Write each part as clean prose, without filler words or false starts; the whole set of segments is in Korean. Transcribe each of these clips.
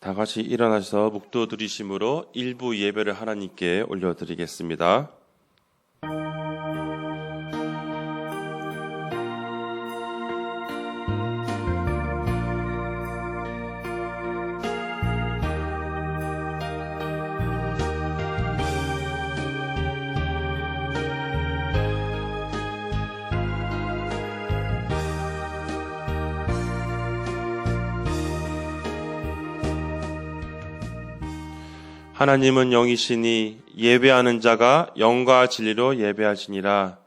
다 같이 일어나셔서 묵도드리심으로 일부 예배를 하나님께 올려드리겠습니다. 하나님은 영이시니 예배하는 자가 영과 진리로 예배하시니라.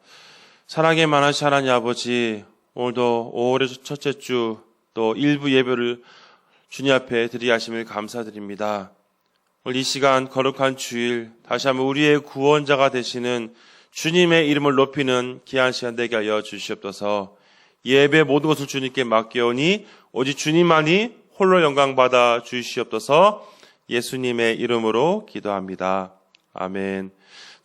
사랑에 많으신 하나님 아버지, 오늘도 5월의 첫째 주 또 일부 예배를 주님 앞에 드리게 하심을 감사드립니다. 오늘 이 시간 거룩한 주일 다시 한번 우리의 구원자가 되시는 주님의 이름을 높이는 귀한 시간 되게 하여 주시옵소서. 예배 모든 것을 주님께 맡겨오니 오직 주님만이 홀로 영광받아 주시옵소서. 예수님의 이름으로 기도합니다. 아멘.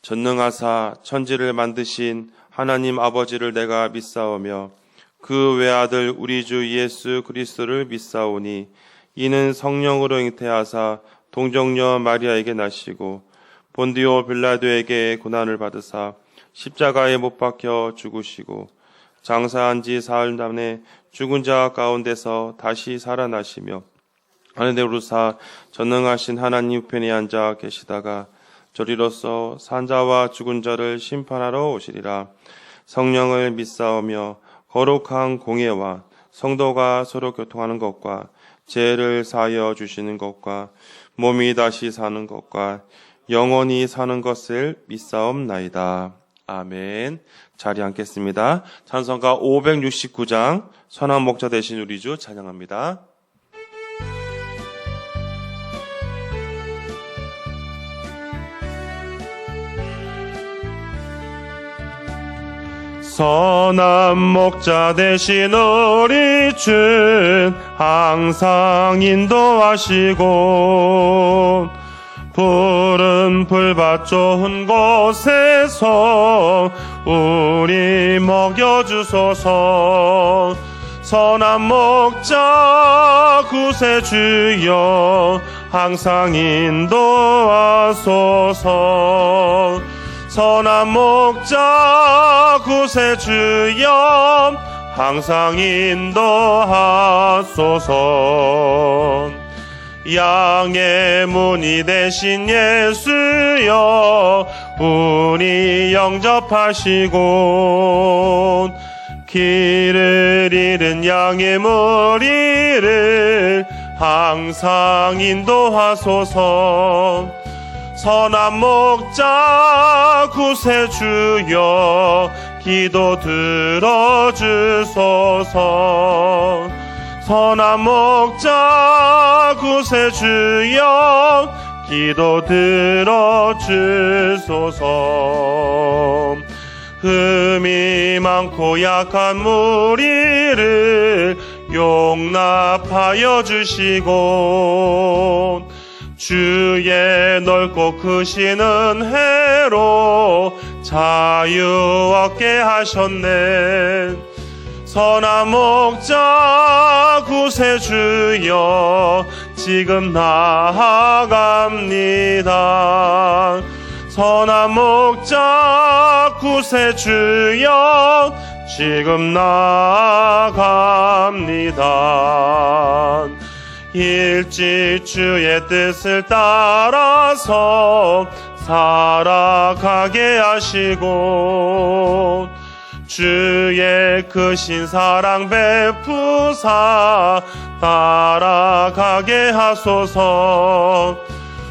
전능하사 천지를 만드신 하나님 아버지를 내가 믿사오며 그 외아들 우리 주 예수 그리스도를 믿사오니 이는 성령으로 잉태하사 동정녀 마리아에게 나시고 본디오 빌라도에게 고난을 받으사 십자가에 못 박혀 죽으시고 장사한 지 사흘 만에 죽은 자 가운데서 다시 살아나시며 하늘에 오르사 전능하신 하나님 우편에 앉아 계시다가 저리로서 산자와 죽은 자를 심판하러 오시리라. 성령을 믿사오며 거룩한 공예와 성도가 서로 교통하는 것과 죄를 사하여 주시는 것과 몸이 다시 사는 것과 영원히 사는 것을 믿사옵나이다. 아멘. 자리에 앉겠습니다. 찬송가 569장 선한 목자 되신 우리 주 찬양합니다. 선한 목자 되신 우리 주 항상 인도하시고 푸른 풀밭 좋은 곳에서 우리 먹여주소서. 선한 목자 구세주여 항상 인도하소서. 선한 목자 구세주여 항상 인도하소서. 양의 문이 되신 예수여 우리 영접하시고 길을 잃은 양의 무리를 항상 인도하소서. 선한 목자 구세주여 기도 들어주소서. 선한 목자 구세주여 기도 들어주소서. 흠이 많고 약한 무리를 용납하여 주시고 주의 넓고 크신 은혜로 자유 얻게 하셨네. 선한 목자 구세주여 지금 나아갑니다. 선한 목자 구세주여 지금 나아갑니다. 일찍 주의 뜻을 따라서 살아가게 하시고 주의 크신 사랑 베푸사 따라가게 하소서.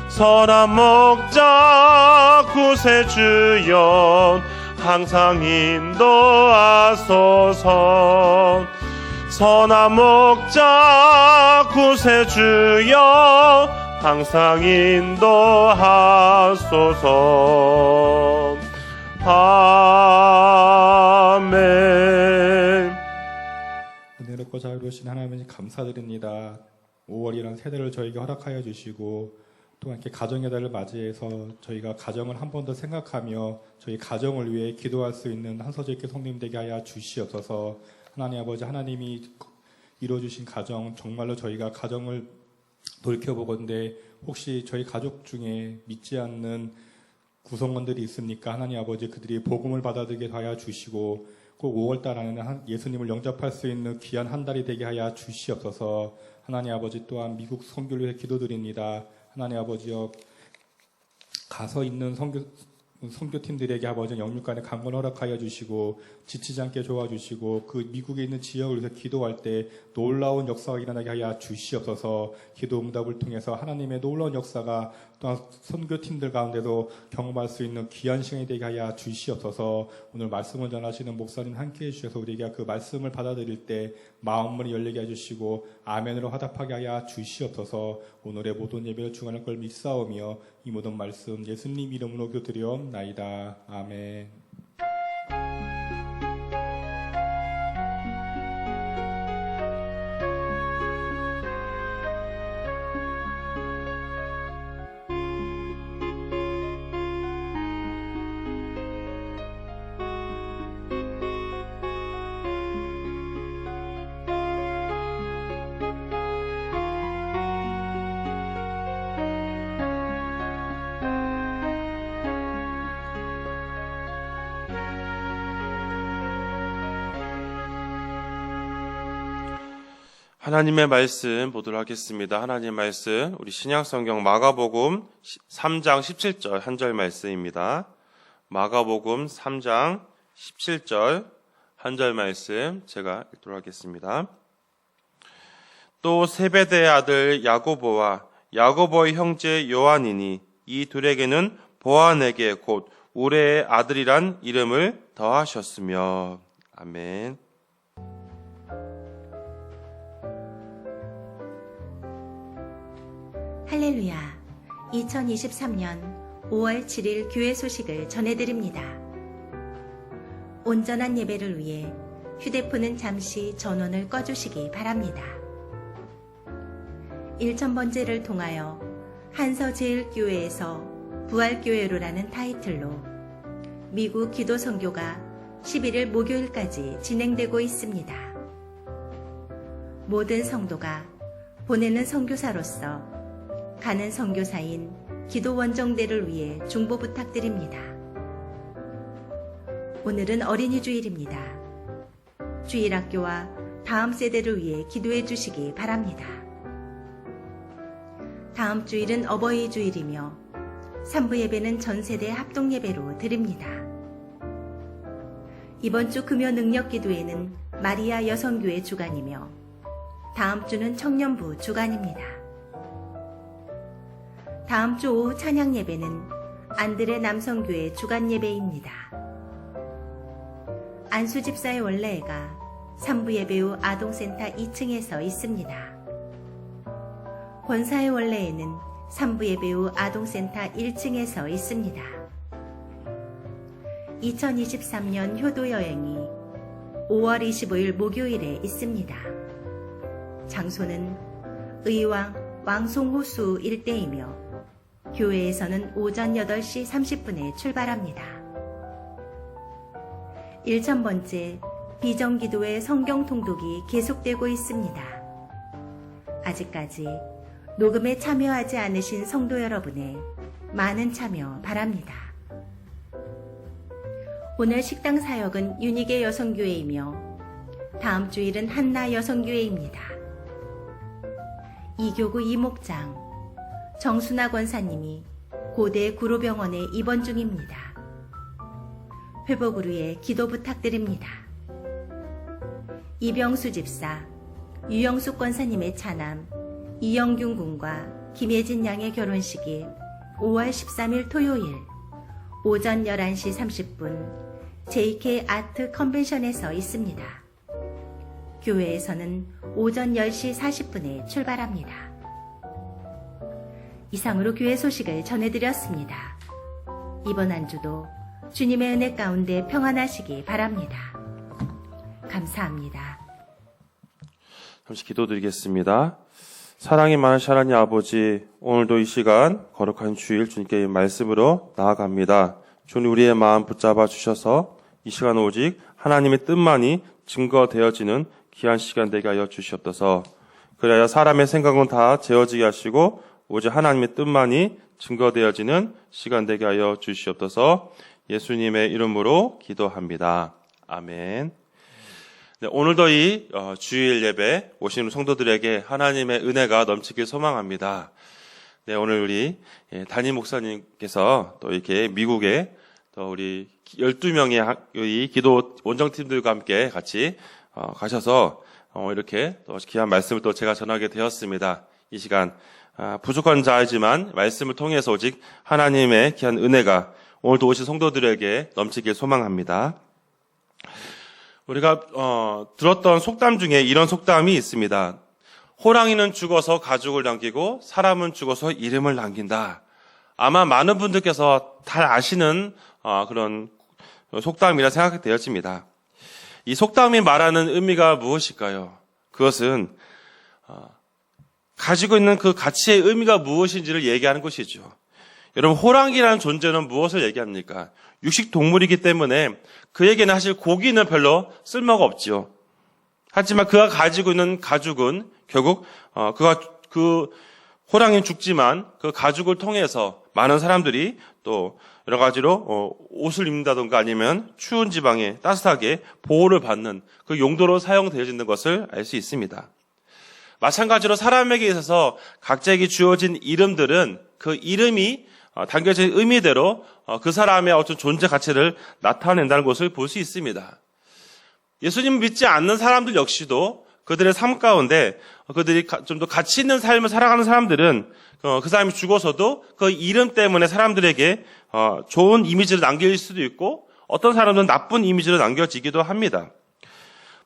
선한 목자 구세주여 항상 인도하소서. 선한 목자 구세주여 항상 인도하소서. 아멘. 은혜롭고 자유로우신 하나님 감사드립니다. 5월이라는 세대를 저에게 허락하여 주시고 또 이렇게 가정의 달을 맞이해서 저희가 가정을 한 번 더 생각하며 저희 가정을 위해 기도할 수 있는 한서재교 성님 되게 하여 주시옵소서. 하나님 아버지, 하나님이 이루어주신 가정, 정말로 저희가 가정을 돌이켜보건대 혹시 저희 가족 중에 믿지 않는 구성원들이 있습니까? 하나님 아버지, 그들이 복음을 받아들이게 하여 주시고 꼭 5월달 안에는 예수님을 영접할 수 있는 귀한 한 달이 되게 하여 주시옵소서. 하나님 아버지, 또한 미국 선교를 위해 기도드립니다. 하나님 아버지여, 가서 있는 선교팀들에게 아버지 영육간의 강건을 허락하여 주시고 지치지 않게 도와주시고 그 미국에 있는 지역을 위해서 기도할 때 놀라운 역사가 일어나게 하여 주시옵소서. 기도 응답을 통해서 하나님의 놀라운 역사가 또한 선교팀들 가운데도 경험할 수 있는 귀한 시간이 되게 하여 주시옵소서. 오늘 말씀을 전하시는 목사님 함께해 주셔서 우리가 그 말씀을 받아들일 때 마음문이 열리게 해주시고 아멘으로 화답하게 하여 주시옵소서. 오늘의 모든 예배를 중간할 걸 믿사오며 이 모든 말씀 예수님 이름으로 기도드리옵나이다. 아멘. 하나님의 말씀 보도록 하겠습니다. 하나님의 말씀, 우리 신약성경 마가복음 3장 17절 한 절 말씀입니다. 마가복음 3장 17절 한 절 말씀 제가 읽도록 하겠습니다. 또 세베대의 아들 야고보와 야고보의 형제 요한이니 이 둘에게는 보아네게 곧 우레의 아들이란 이름을 더하셨으며. 아멘. 할렐루야. 2023년 5월 7일 교회 소식을 전해드립니다. 온전한 예배를 위해 휴대폰은 잠시 전원을 꺼주시기 바랍니다. 1000번째를 통하여 한서제일교회에서 부활교회로라는 타이틀로 미국 기도 선교가 11일 목요일까지 진행되고 있습니다. 모든 성도가 보내는 선교사로서 가는 선교사인 기도 원정대를 위해 중보 부탁드립니다. 오늘은 어린이 주일입니다. 주일학교와 다음 세대를 위해 기도해 주시기 바랍니다. 다음 주일은 어버이 주일이며 3부 예배는 전 세대 합동 예배로 드립니다. 이번 주 금요 능력 기도회는 마리아 여성교회 주간이며 다음 주는 청년부 주간입니다. 다음 주 오후 찬양 예배는 안드레 남성교회 주간 예배입니다. 안수 집사의 원래가 3부 예배 후 아동센터 2층에서 있습니다. 권사의 원래에는 3부 예배 후 아동센터 1층에서 있습니다. 2023년 효도 여행이 5월 25일 목요일에 있습니다. 장소는 의왕 왕송호수 일대이며 교회에서는 오전 8시 30분에 출발합니다. 1000번째 비정기도회 성경 통독이 계속되고 있습니다. 아직까지 녹음에 참여하지 않으신 성도 여러분의 많은 참여 바랍니다. 오늘 식당 사역은 윤희계 여성교회이며 다음 주일은 한나 여성교회입니다. 이교구 이목장 정순아 권사님이 고대 구로병원에 입원 중입니다. 회복을 위해 기도 부탁드립니다. 이병수 집사, 유영숙 권사님의 차남, 이영균 군과 김예진 양의 결혼식이 5월 13일 토요일 오전 11시 30분 JK 아트 컨벤션에서 있습니다. 교회에서는 오전 10시 40분에 출발합니다. 이상으로 교회 소식을 전해드렸습니다. 이번 한 주도 주님의 은혜 가운데 평안하시기 바랍니다. 감사합니다. 잠시 기도드리겠습니다. 사랑이 많으신 하나님 아버지, 오늘도 이 시간 거룩한 주일 주님께 말씀으로 나아갑니다. 주님 우리의 마음 붙잡아 주셔서 이 시간 오직 하나님의 뜻만이 증거되어지는 귀한 시간 되게 하여 주시옵소서. 그래야 사람의 생각은 다 재어지게 하시고 오직 하나님의 뜻만이 증거되어지는 시간 되게 하여 주시옵소서. 예수님의 이름으로 기도합니다. 아멘. 네, 오늘도 이 주일 예배 오시는 성도들에게 하나님의 은혜가 넘치길 소망합니다. 네, 오늘 우리 담임 목사님께서 또 이렇게 미국에 또 우리 12명의 이 기도 원정팀들과 함께 같이 가셔서 이렇게 또 귀한 말씀을 또 제가 전하게 되었습니다. 이 시간 부족한 자이지만 말씀을 통해서 오직 하나님의 귀한 은혜가 오늘도 오신 성도들에게 넘치길 소망합니다. 우리가 들었던 속담 중에 이런 속담이 있습니다. 호랑이는 죽어서 가죽을 남기고 사람은 죽어서 이름을 남긴다. 아마 많은 분들께서 잘 아시는 그런 속담이라 생각되어집니다. 이 속담이 말하는 의미가 무엇일까요? 그것은 가지고 있는 그 가치의 의미가 무엇인지를 얘기하는 것이죠. 여러분, 호랑이라는 존재는 무엇을 얘기합니까? 육식 동물이기 때문에 그에게는 사실 고기는 별로 쓸모가 없지요. 하지만 그가 가지고 있는 가죽은 결국 그 호랑이는 죽지만 그 가죽을 통해서 많은 사람들이 또 여러 가지로 옷을 입는다든가 아니면 추운 지방에 따뜻하게 보호를 받는 그 용도로 사용되어지는 것을 알 수 있습니다. 마찬가지로 사람에게 있어서 각자에게 주어진 이름들은 그 이름이 담겨진 의미대로 그 사람의 어떤 존재 가치를 나타낸다는 것을 볼 수 있습니다. 예수님을 믿지 않는 사람들 역시도 그들의 삶 가운데 그들이 좀 더 가치 있는 삶을 살아가는 사람들은 그 사람이 죽어서도 그 이름 때문에 사람들에게 좋은 이미지를 남길 수도 있고 어떤 사람들은 나쁜 이미지를 남겨지기도 합니다.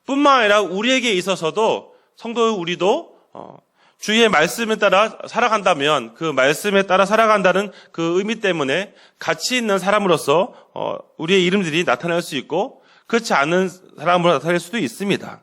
뿐만 아니라 우리에게 있어서도 성도 우리도 주의 말씀에 따라 살아간다면 그 말씀에 따라 살아간다는 그 의미 때문에 가치 있는 사람으로서 우리의 이름들이 나타날 수 있고 그렇지 않은 사람으로 나타날 수도 있습니다.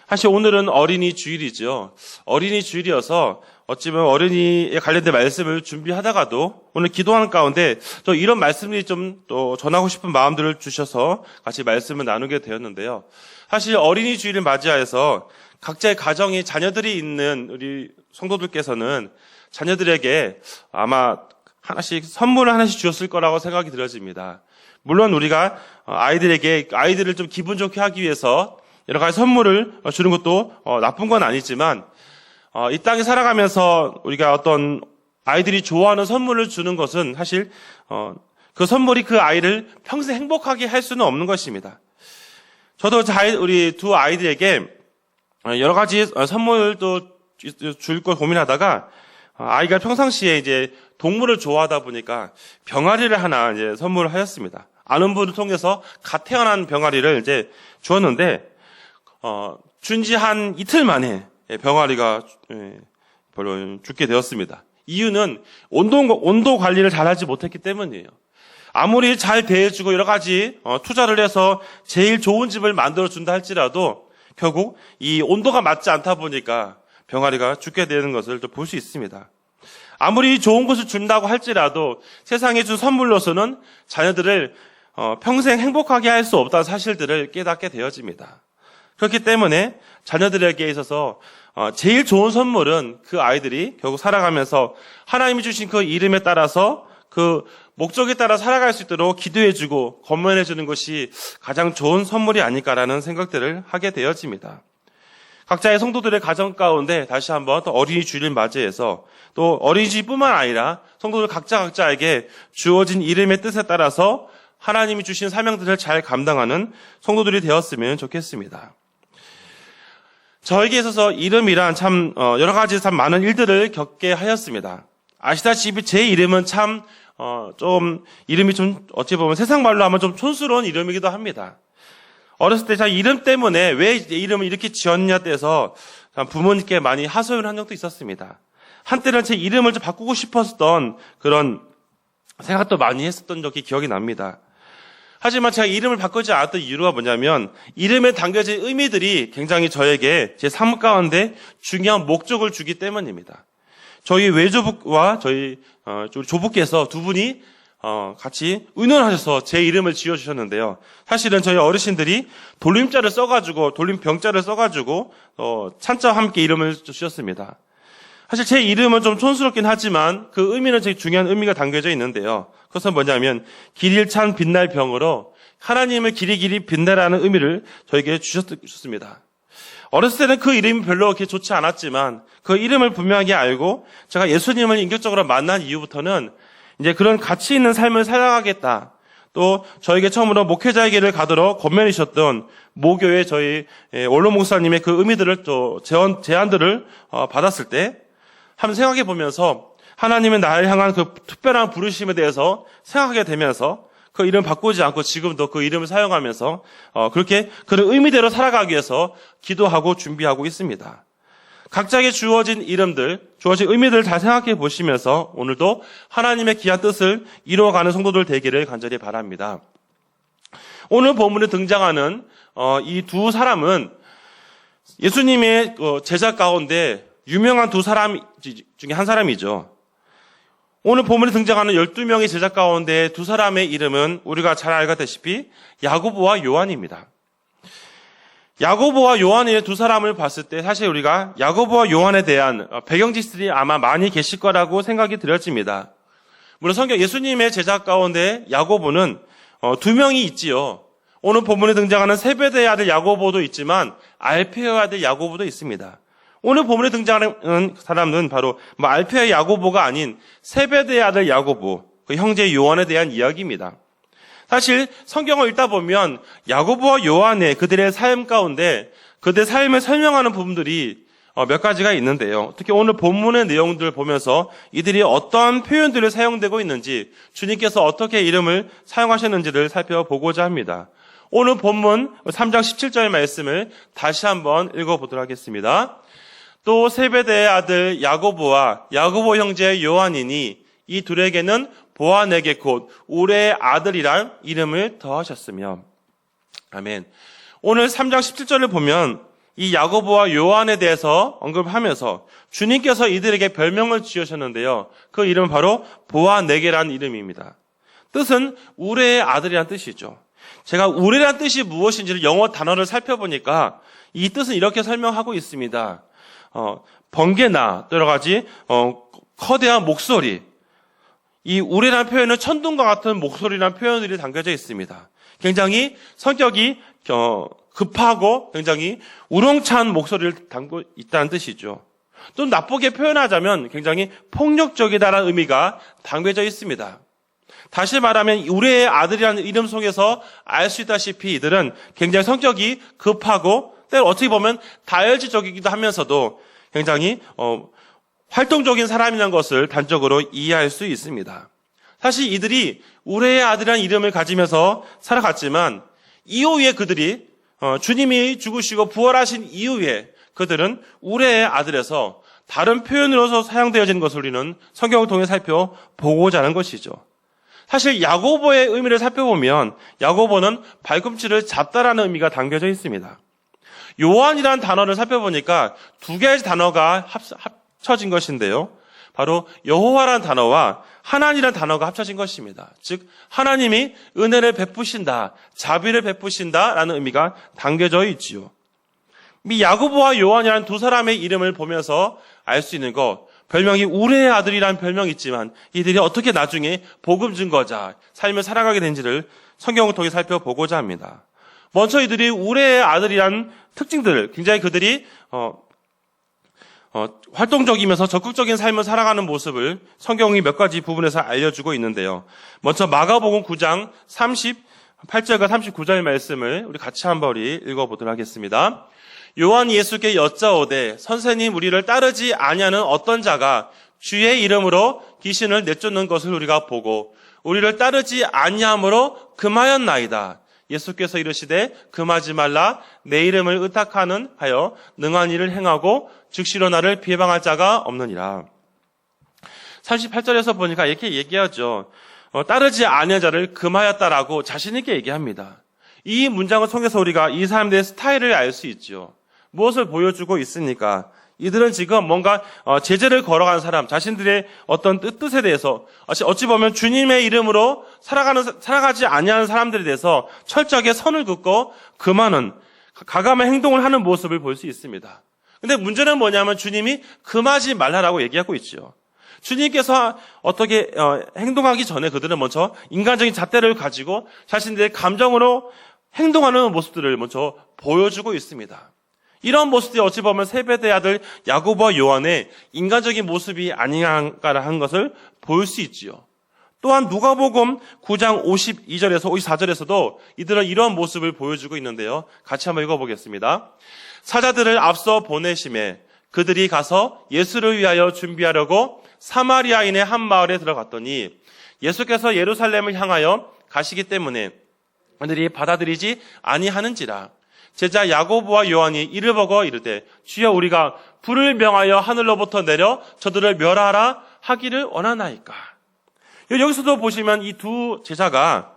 사실 오늘은 어린이 주일이죠. 어린이 주일이어서 어찌 보면 어린이에 관련된 말씀을 준비하다가도 오늘 기도하는 가운데 또 이런 말씀이 좀 또 전하고 싶은 마음들을 주셔서 같이 말씀을 나누게 되었는데요. 사실 어린이 주일을 맞이하여서 각자의 가정에 자녀들이 있는 우리 성도들께서는 자녀들에게 아마 선물을 하나씩 주었을 거라고 생각이 들어집니다. 물론 우리가 아이들을 좀 기분 좋게 하기 위해서 여러 가지 선물을 주는 것도 나쁜 건 아니지만 이 땅에 살아가면서 우리가 어떤 아이들이 좋아하는 선물을 주는 것은 사실 그 선물이 그 아이를 평생 행복하게 할 수는 없는 것입니다. 저도 우리 두 아이들에게 여러 가지 선물도 줄 걸 고민하다가 아이가 평상시에 이제 동물을 좋아하다 보니까 병아리를 하나 이제 선물을 하였습니다. 아는 분을 통해서 갓 태어난 병아리를 이제 주었는데 준 지 한 이틀 만에 병아리가 별로 죽게 되었습니다. 이유는 온도 관리를 잘하지 못했기 때문이에요. 아무리 잘 대해주고 여러 가지 투자를 해서 제일 좋은 집을 만들어준다 할지라도 결국 이 온도가 맞지 않다 보니까 병아리가 죽게 되는 것을 볼 수 있습니다. 아무리 좋은 것을 준다고 할지라도 세상에 준 선물로서는 자녀들을 평생 행복하게 할 수 없다는 사실들을 깨닫게 되어집니다. 그렇기 때문에 자녀들에게 있어서 제일 좋은 선물은 그 아이들이 결국 살아가면서 하나님이 주신 그 이름에 따라서 그 목적에 따라 살아갈 수 있도록 기도해주고 권면해주는 것이 가장 좋은 선물이 아닐까라는 생각들을 하게 되어집니다. 각자의 성도들의 가정 가운데 다시 한번 또 어린이 주일을 맞이해서 또 어린이 주일뿐만 아니라 성도들 각자에게 주어진 이름의 뜻에 따라서 하나님이 주신 사명들을 잘 감당하는 성도들이 되었으면 좋겠습니다. 저에게 있어서 이름이란 참 여러 가지 참 많은 일들을 겪게 하였습니다. 아시다시피 제 이름은 참 이름이 좀 어찌 보면 세상 말로 하면 좀 촌스러운 이름이기도 합니다. 어렸을 때 참 이름 때문에 왜 내 이름을 이렇게 지었냐 해서 부모님께 많이 하소연을 한 적도 있었습니다. 한때는 제 이름을 좀 바꾸고 싶었던 그런 생각도 많이 했었던 적이 기억이 납니다. 하지만 제가 이름을 바꾸지 않았던 이유가 뭐냐면 이름에 담겨진 의미들이 굉장히 저에게 제 삶 가운데 중요한 목적을 주기 때문입니다. 저희 외조부와 저희 조부께서 두 분이 같이 의논하셔서 제 이름을 지어주셨는데요. 사실은 저희 어르신들이 돌림자를 써가지고, 돌림병자를 써가지고, 찬자와 함께 이름을 주셨습니다. 사실 제 이름은 좀 촌스럽긴 하지만 그 의미는 되게 중요한 의미가 담겨져 있는데요. 그것은 뭐냐면, 길일찬 빛날 병으로 하나님을 길이길이 빛내라는 의미를 저에게 주셨습니다. 어렸을 때는 그 이름이 별로 그렇게 좋지 않았지만 그 이름을 분명하게 알고 제가 예수님을 인격적으로 만난 이후부터는 이제 그런 가치 있는 삶을 살아가겠다. 또 저에게 처음으로 목회자의 길을 가도록 권면해 주셨던 모교의 저희 원로 목사님의 그 의미들을 또 제안들을 받았을 때 한번 생각해 보면서 하나님의 나를 향한 그 특별한 부르심에 대해서 생각하게 되면서 그 이름 바꾸지 않고 지금도 그 이름을 사용하면서 그렇게 그런 의미대로 살아가기 위해서 기도하고 준비하고 있습니다. 각자에게 주어진 이름들, 주어진 의미들을 잘 생각해 보시면서 오늘도 하나님의 귀한 뜻을 이루어가는 성도들 되기를 간절히 바랍니다. 오늘 본문에 등장하는 이 두 사람은 예수님의 제자 가운데 유명한 두 사람 중에 한 사람이죠. 오늘 본문에 등장하는 12명의 제자 가운데 두 사람의 이름은 우리가 잘 알다시피 야고보와 요한입니다. 야고보와 요한의 두 사람을 봤을 때 사실 우리가 야고보와 요한에 대한 배경 지식들이 아마 많이 계실 거라고 생각이 들어집니다. 물론 성경 예수님의 제자 가운데 야고보는 두 명이 있지요. 오늘 본문에 등장하는 세베대의 아들 야고보도 있지만 알페의 아들 야고보도 있습니다. 오늘 본문에 등장하는 사람은 바로 알페의 야고보가 아닌 세베대의 아들 야고보, 그 형제 요한에 대한 이야기입니다. 사실 성경을 읽다 보면 야고보와 요한의 그들의 삶 가운데 그들의 삶을 설명하는 부분들이 몇 가지가 있는데요. 특히 오늘 본문의 내용들을 보면서 이들이 어떠한 표현들을 사용되고 있는지 주님께서 어떻게 이름을 사용하셨는지를 살펴보고자 합니다. 오늘 본문 3장 17절 말씀을 다시 한번 읽어보도록 하겠습니다. 또 세베대의 아들 야고보와 야고보 형제 요한이니 이 둘에게는 보아네게 곧 우레의 아들이란 이름을 더하셨으며. 아멘. 오늘 3장 17절을 보면 이 야고보와 요한에 대해서 언급하면서 주님께서 이들에게 별명을 지으셨는데요. 그 이름은 바로 보아네게라는 이름입니다. 뜻은 우레의 아들이란 뜻이죠. 제가 우레란 뜻이 무엇인지를 영어 단어를 살펴보니까 이 뜻은 이렇게 설명하고 있습니다. 번개나 여러 가지 거대한 목소리, 이 우레라는 표현은 천둥과 같은 목소리라는 표현들이 담겨져 있습니다. 굉장히 성격이 급하고 굉장히 우렁찬 목소리를 담고 있다는 뜻이죠. 또 나쁘게 표현하자면 굉장히 폭력적이다라는 의미가 담겨져 있습니다. 다시 말하면 우레의 아들이라는 이름 속에서 알 수 있다시피 이들은 굉장히 성격이 급하고 때로 어떻게 보면 다혈질적이기도 하면서도 굉장히 활동적인 사람이라는 것을 단적으로 이해할 수 있습니다. 사실 이들이 우레의 아들이라는 이름을 가지면서 살아갔지만 이후에 그들이 주님이 죽으시고 부활하신 이후에 그들은 우레의 아들에서 다른 표현으로서 사용되어지는 것을 우리는 성경을 통해 살펴보고자 하는 것이죠. 사실 야고보의 의미를 살펴보면 야고보는 발꿈치를 잡다라는 의미가 담겨져 있습니다. 요한이라는 단어를 살펴보니까 두 개의 단어가 합쳐진 것인데요. 바로 여호와라는 단어와 하나님이라는 단어가 합쳐진 것입니다. 즉 하나님이 은혜를 베푸신다, 자비를 베푸신다라는 의미가 담겨져 있지요. 이 야고보와 요한이라는 두 사람의 이름을 보면서 알 수 있는 것, 별명이 우레의 아들이라는 별명이 있지만 이들이 어떻게 나중에 복음 증거자, 삶을 살아가게 된지를 성경을 통해 살펴보고자 합니다. 먼저 이들이 우레의 아들이라는 특징들, 굉장히 그들이 활동적이면서 적극적인 삶을 살아가는 모습을 성경이 몇 가지 부분에서 알려주고 있는데요. 먼저 마가복음 9장 38절과 39절 말씀을 우리 같이 한번 읽어보도록 하겠습니다. 요한이 예수께 여짜오되 선생님 우리를 따르지 아니하는 어떤 자가 주의 이름으로 귀신을 내쫓는 것을 우리가 보고 우리를 따르지 아니함으로 금하였나이다. 예수께서 이르시되 금하지 말라 내 이름을 의탁하는 하여 능한 일을 행하고 즉시로 나를 비방할 자가 없느니라. 38절에서 보니까 이렇게 얘기하죠. 따르지 아니한 자를 금하였다라고 자신 있게 얘기합니다. 이 문장을 통해서 우리가 이 사람들의 스타일을 알 수 있죠. 무엇을 보여주고 있습니까? 이들은 지금 뭔가 제재를 걸어가는 사람, 자신들의 어떤 뜻에 대해서 어찌 보면 주님의 이름으로 살아가지 아니하는 사람들에 대해서 철저하게 선을 긋고 금하는 가감한 행동을 하는 모습을 볼 수 있습니다. 근데 문제는 뭐냐면 주님이 금하지 말라라고 얘기하고 있죠. 주님께서 어떻게 행동하기 전에 그들은 먼저 인간적인 잣대를 가지고 자신들의 감정으로 행동하는 모습들을 먼저 보여주고 있습니다. 이런 모습들이 어찌 보면 세베대의 아들 야고보와 요한의 인간적인 모습이 아닌가라 하는 것을 볼 수 있지요. 또한 누가복음 9장 52절에서 54절에서도 이들은 이런 모습을 보여주고 있는데요. 같이 한번 읽어보겠습니다. 사자들을 앞서 보내심에 그들이 가서 예수를 위하여 준비하려고 사마리아인의 한 마을에 들어갔더니 예수께서 예루살렘을 향하여 가시기 때문에 그들이 받아들이지 아니하는지라. 제자 야고보와 요한이 이를 보고 이르되 주여 우리가 불을 명하여 하늘로부터 내려 저들을 멸하라 하기를 원하나이까. 여기서도 보시면 이 두 제자가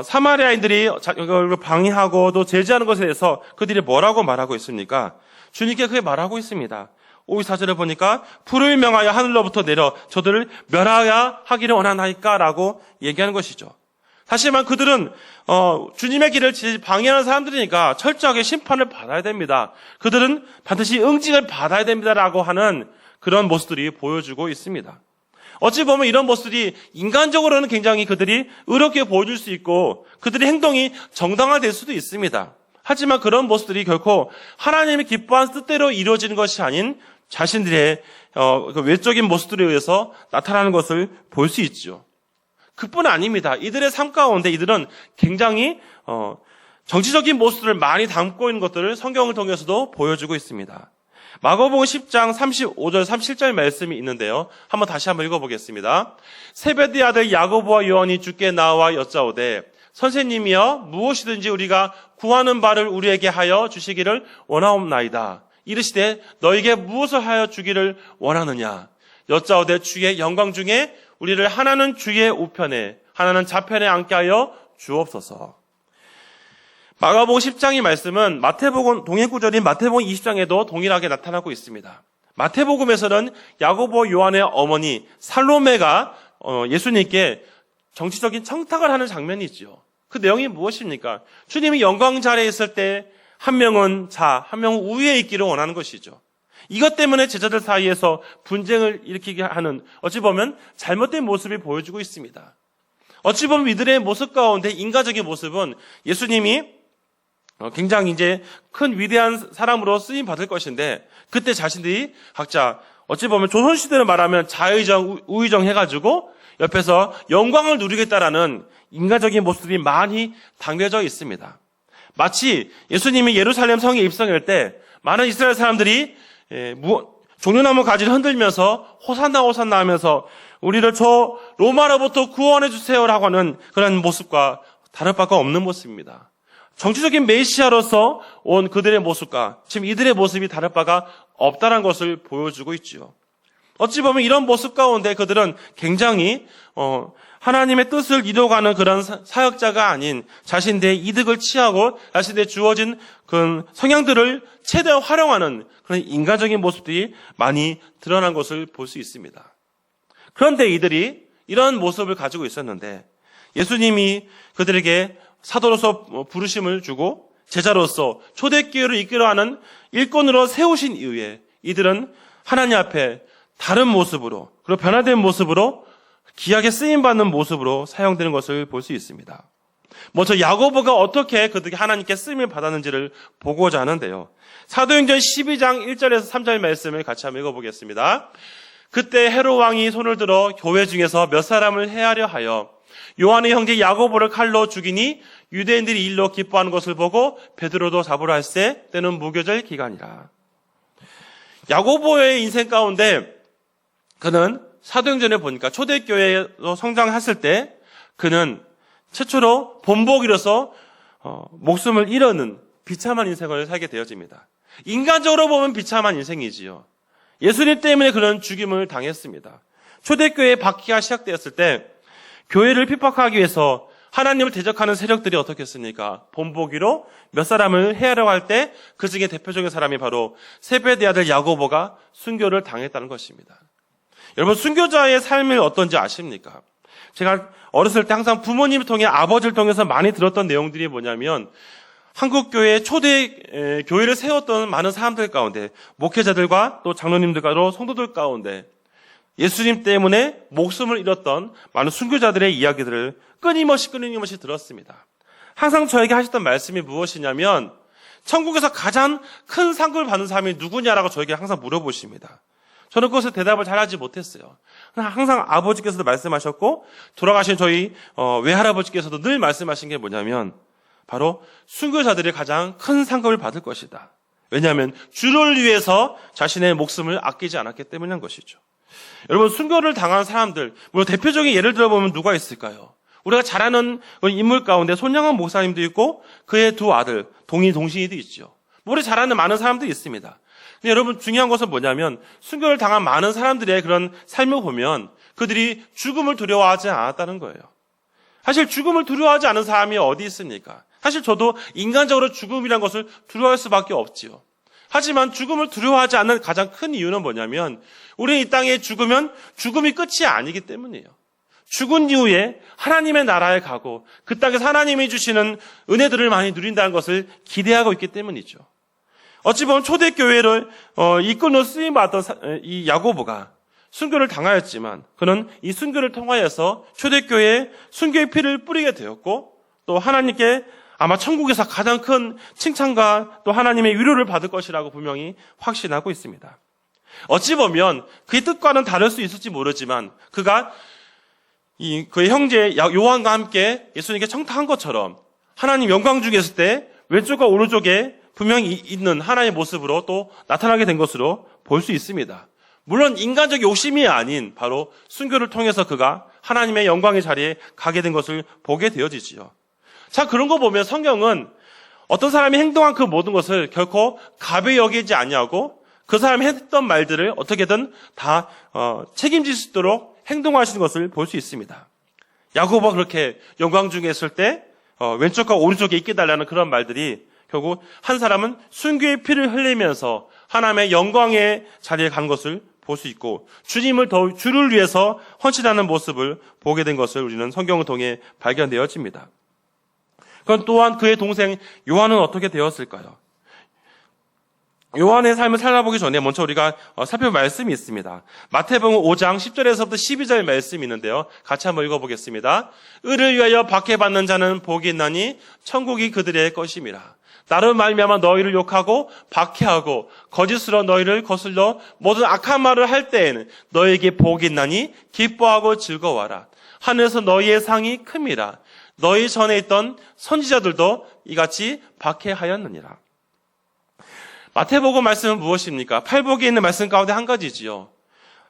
사마리아인들이 이걸 방해하고 또 제지하는 것에 대해서 그들이 뭐라고 말하고 있습니까? 주님께 그게 말하고 있습니다. 54절을 보니까 불을 명하여 하늘로부터 내려 저들을 멸하야 하기를 원하나이까 라고 얘기하는 것이죠. 다시 말하면 그들은 주님의 길을 방해하는 사람들이니까 철저하게 심판을 받아야 됩니다. 그들은 반드시 응징을 받아야 됩니다라고 하는 그런 모습들이 보여주고 있습니다. 어찌 보면 이런 모습들이 인간적으로는 굉장히 그들이 의롭게 보여줄 수 있고 그들의 행동이 정당화될 수도 있습니다. 하지만 그런 모습들이 결코 하나님이 기뻐하는 뜻대로 이루어지는 것이 아닌 자신들의 외적인 모습들에 의해서 나타나는 것을 볼 수 있죠. 그뿐 아닙니다. 이들의 삶 가운데 이들은 굉장히 정치적인 모습들을 많이 담고 있는 것들을 성경을 통해서도 보여주고 있습니다. 마가복음 10장 35절 37절 말씀이 있는데요. 다시 한번 읽어보겠습니다. 세베대의 아들 야고보와 요한이 주께 나와 여짜오되 선생님이여 무엇이든지 우리가 구하는 바를 우리에게 하여 주시기를 원하옵나이다. 이르시되 너에게 무엇을 하여 주기를 원하느냐. 여짜오되 주의 영광 중에 우리를 하나는 주의 우편에 하나는 좌편에 앉게 하여 주옵소서. 마가복음 10장의 말씀은 마태복음 동일 구절인 마태복음 20장에도 동일하게 나타나고 있습니다. 마태복음에서는 야고보 요한의 어머니 살로메가 예수님께 정치적인 청탁을 하는 장면이 있죠. 그 내용이 무엇입니까? 주님이 영광 자리에 있을 때 한 명은 한 명은 우위에 있기를 원하는 것이죠. 이것 때문에 제자들 사이에서 분쟁을 일으키게 하는 어찌 보면 잘못된 모습이 보여주고 있습니다. 어찌 보면 이들의 모습 가운데 인간적인 모습은 예수님이 굉장히 이제 큰 위대한 사람으로 쓰임 받을 것인데 그때 자신들이 각자 어찌 보면 조선시대로 말하면 자의정, 우의정 해가지고 옆에서 영광을 누리겠다라는 인간적인 모습이 많이 담겨져 있습니다. 마치 예수님이 예루살렘 성에 입성할 때 많은 이스라엘 사람들이 종려나무 가지를 흔들면서 호산나 호산나 하면서 우리를 저 로마로부터 구원해 주세요라고 하는 그런 모습과 다를 바가 없는 모습입니다. 정치적인 메시아로서 온 그들의 모습과 지금 이들의 모습이 다를 바가 없다는 것을 보여주고 있죠. 어찌 보면 이런 모습 가운데 그들은 굉장히 하나님의 뜻을 이루어가는 그런 사역자가 아닌 자신들의 이득을 취하고 자신들의 주어진 그런 성향들을 최대한 활용하는 그런 인간적인 모습들이 많이 드러난 것을 볼 수 있습니다. 그런데 이들이 이런 모습을 가지고 있었는데 예수님이 그들에게 사도로서 부르심을 주고 제자로서 초대교회를 이끌어가는 일꾼으로 세우신 이후에 이들은 하나님 앞에 다른 모습으로 그리고 변화된 모습으로 귀하게 쓰임받는 모습으로 사용되는 것을 볼 수 있습니다. 먼저 야고보가 어떻게 그들이 하나님께 쓰임을 받았는지를 보고자 하는데요. 사도행전 12장 1절에서 3절 말씀을 같이 한번 읽어보겠습니다. 그때 헤롯 왕이 손을 들어 교회 중에서 몇 사람을 해하려 하여 요한의 형제 야고보를 칼로 죽이니 유대인들이 일로 기뻐하는 것을 보고 베드로도 잡으러 할세 때는 무교절 기간이라. 야고보의 인생 가운데 그는 사도행전에 보니까 초대교회로 성장했을 때 그는 최초로 본보기로서 목숨을 잃어는 비참한 인생을 살게 되어집니다. 인간적으로 보면 비참한 인생이지요. 예수님 때문에 그런 죽임을 당했습니다. 초대교회의 박해가 시작되었을 때 교회를 핍박하기 위해서 하나님을 대적하는 세력들이 어떻겠습니까? 본보기로 몇 사람을 해하려고 할 때 그 중에 대표적인 사람이 바로 세베대의 아들 야고보가 순교를 당했다는 것입니다. 여러분, 순교자의 삶이 어떤지 아십니까? 제가 어렸을 때 항상 부모님을 통해 아버지를 통해서 많이 들었던 내용들이 뭐냐면 한국교회 초대 교회를 세웠던 많은 사람들 가운데 목회자들과 또 장로님들과 성도들 가운데 예수님 때문에 목숨을 잃었던 많은 순교자들의 이야기들을 끊임없이 들었습니다. 항상 저에게 하셨던 말씀이 무엇이냐면 천국에서 가장 큰 상급을 받는 사람이 누구냐라고 저에게 항상 물어보십니다. 저는 그것에 대답을 잘하지 못했어요. 항상 아버지께서도 말씀하셨고 돌아가신 저희 외할아버지께서도 늘 말씀하신 게 뭐냐면 바로 순교자들이 가장 큰 상급을 받을 것이다. 왜냐하면 주를 위해서 자신의 목숨을 아끼지 않았기 때문인 것이죠. 여러분, 순교를 당한 사람들, 물론 대표적인 예를 들어보면 누가 있을까요? 우리가 잘 아는 인물 가운데 손양원 목사님도 있고 그의 두 아들 동신이도 있죠. 우리 잘 아는 많은 사람들이 있습니다. 근데 여러분, 중요한 것은 뭐냐면 순교를 당한 많은 사람들의 그런 삶을 보면 그들이 죽음을 두려워하지 않았다는 거예요. 사실 죽음을 두려워하지 않은 사람이 어디 있습니까? 사실 저도 인간적으로 죽음이란 것을 두려워할 수밖에 없지요. 하지만 죽음을 두려워하지 않는 가장 큰 이유는 뭐냐면 우리는 이 땅에 죽으면 죽음이 끝이 아니기 때문이에요. 죽은 이후에 하나님의 나라에 가고 그 땅에서 하나님이 주시는 은혜들을 많이 누린다는 것을 기대하고 있기 때문이죠. 어찌 보면 초대교회를 이끌로 쓰임받았던 이 야고보가 순교를 당하였지만 그는 이 순교를 통하여서 초대교회에 순교의 피를 뿌리게 되었고 또 하나님께 아마 천국에서 가장 큰 칭찬과 또 하나님의 위로를 받을 것이라고 분명히 확신하고 있습니다. 어찌 보면 그의 뜻과는 다를 수 있을지 모르지만 그가 그의 형제 요한과 함께 예수님께 청탁한 것처럼 하나님 영광 중에 있을 때 왼쪽과 오른쪽에 분명히 있는 하나님의 모습으로 또 나타나게 된 것으로 볼 수 있습니다. 물론 인간적 욕심이 아닌 바로 순교를 통해서 그가 하나님의 영광의 자리에 가게 된 것을 보게 되어지지요. 자, 그런 거 보면 성경은 어떤 사람이 행동한 그 모든 것을 결코 가벼이 여기지 아니하고 그 사람이 했던 말들을 어떻게든 다 책임질 수 있도록 행동하시는 것을 볼 수 있습니다. 야고보가 그렇게 영광 중에 있을 때 왼쪽과 오른쪽에 있게 달라는 그런 말들이 결국 한 사람은 순교의 피를 흘리면서 하나님의 영광의 자리에 간 것을 볼 수 있고 주를 위해서 헌신하는 모습을 보게 된 것을 우리는 성경을 통해 발견되어집니다. 그건 또한 그의 동생 요한은 어떻게 되었을까요? 요한의 삶을 살아보기 전에 먼저 우리가 살펴볼 말씀이 있습니다. 마태복음 5장 10절에서부터 12절 말씀이 있는데요. 같이 한번 읽어보겠습니다. 의를 위하여 박해받는 자는 복이 있나니 천국이 그들의 것임이라. 나로 말미암아 너희를 욕하고 박해하고 거짓으로 너희를 거슬러 모든 악한 말을 할 때에는 너희에게 복이 있나니 기뻐하고 즐거워하라. 하늘에서 너희의 상이 큼이라. 너희 전에 있던 선지자들도 이같이 박해하였느니라. 마태복음 말씀은 무엇입니까? 팔복에 있는 말씀 가운데 한 가지지요.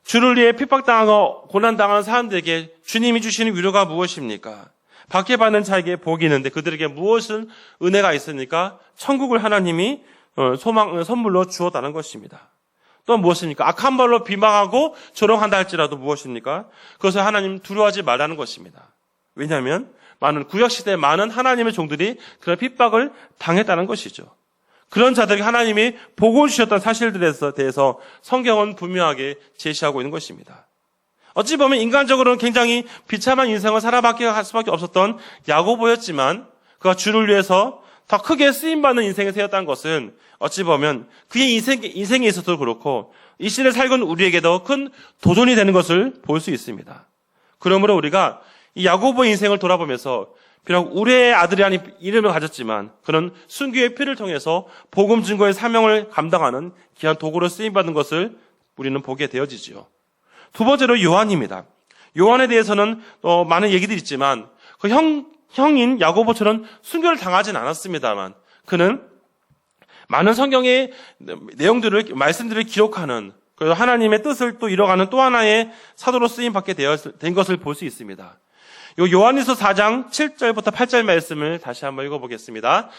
주를 위해 핍박당하고 고난당하는 사람들에게 주님이 주시는 위로가 무엇입니까? 박해받는 자에게 복이 있는데 그들에게 무엇은 은혜가 있습니까? 천국을 하나님이 선물로 주었다는 것입니다. 또 무엇입니까? 악한 말로 비방하고 조롱한다 할지라도 무엇입니까? 그것을 하나님 두려워하지 말라는 것입니다. 왜냐하면 구약시대에 많은 하나님의 종들이 그런 핍박을 당했다는 것이죠. 그런 자들에게 하나님이 복을 주셨던 사실들에 대해서 성경은 분명하게 제시하고 있는 것입니다. 어찌 보면 인간적으로는 굉장히 비참한 인생을 살아가게 할 수밖에 없었던 야고보였지만 그가 주를 위해서 더 크게 쓰임받는 인생을 살았다는 것은 어찌 보면 그의 인생에 있어서도 그렇고 이 시대를 살고 우리에게도 큰 도전이 되는 것을 볼 수 있습니다. 그러므로 우리가 이 야고보의 인생을 돌아보면서 비록 우리의 아들이라는 이름을 가졌지만 그는 순교의 피를 통해서 복음 증거의 사명을 감당하는 귀한 도구로 쓰임받는 것을 우리는 보게 되어지지요. 두 번째로 요한입니다. 요한에 대해서는 많은 얘기들이 있지만 그 형인 야고보처럼 순교를 당하진 않았습니다만 그는 많은 성경의 말씀들을 기록하는 그리고 하나님의 뜻을 또 이뤄가는 또 하나의 사도로 쓰임받게 된 것을 볼 수 있습니다. 요한일서 4장 7절부터 8절 말씀을 다시 한번 읽어보겠습니다.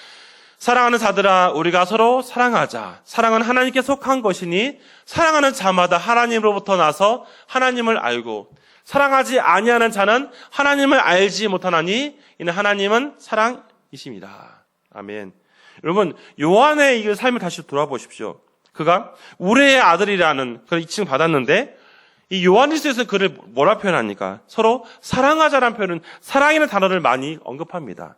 사랑하는 자들아 우리가 서로 사랑하자. 사랑은 하나님께 속한 것이니 사랑하는 자마다 하나님으로부터 나서 하나님을 알고 사랑하지 아니하는 자는 하나님을 알지 못하나니 이는 하나님은 사랑이십니다. 아멘. 여러분, 요한의 이 삶을 다시 돌아보십시오. 그가 우레의 아들이라는 그런 이칭을 받았는데 이 요한일서에서 그를 뭐라 표현합니까? 서로 사랑하자라는 표현은 사랑이라는 단어를 많이 언급합니다.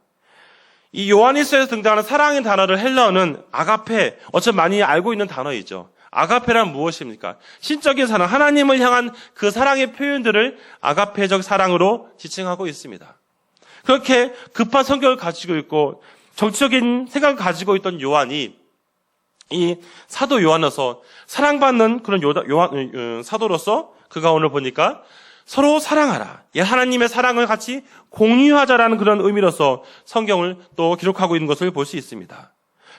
이 요한일서에서 등장하는 사랑의 단어를 헬라어는 아가페, 어차피 많이 알고 있는 단어이죠. 아가페란 무엇입니까? 신적인 사랑, 하나님을 향한 그 사랑의 표현들을 아가페적 사랑으로 지칭하고 있습니다. 그렇게 급한 성격을 가지고 있고 정치적인 생각을 가지고 있던 요한이 이 사도 요한으로서 사랑받는 그런 사도로서 그가 오늘 보니까 서로 사랑하라. 하나님의 사랑을 같이 공유하자라는 그런 의미로서 성경을 또 기록하고 있는 것을 볼 수 있습니다.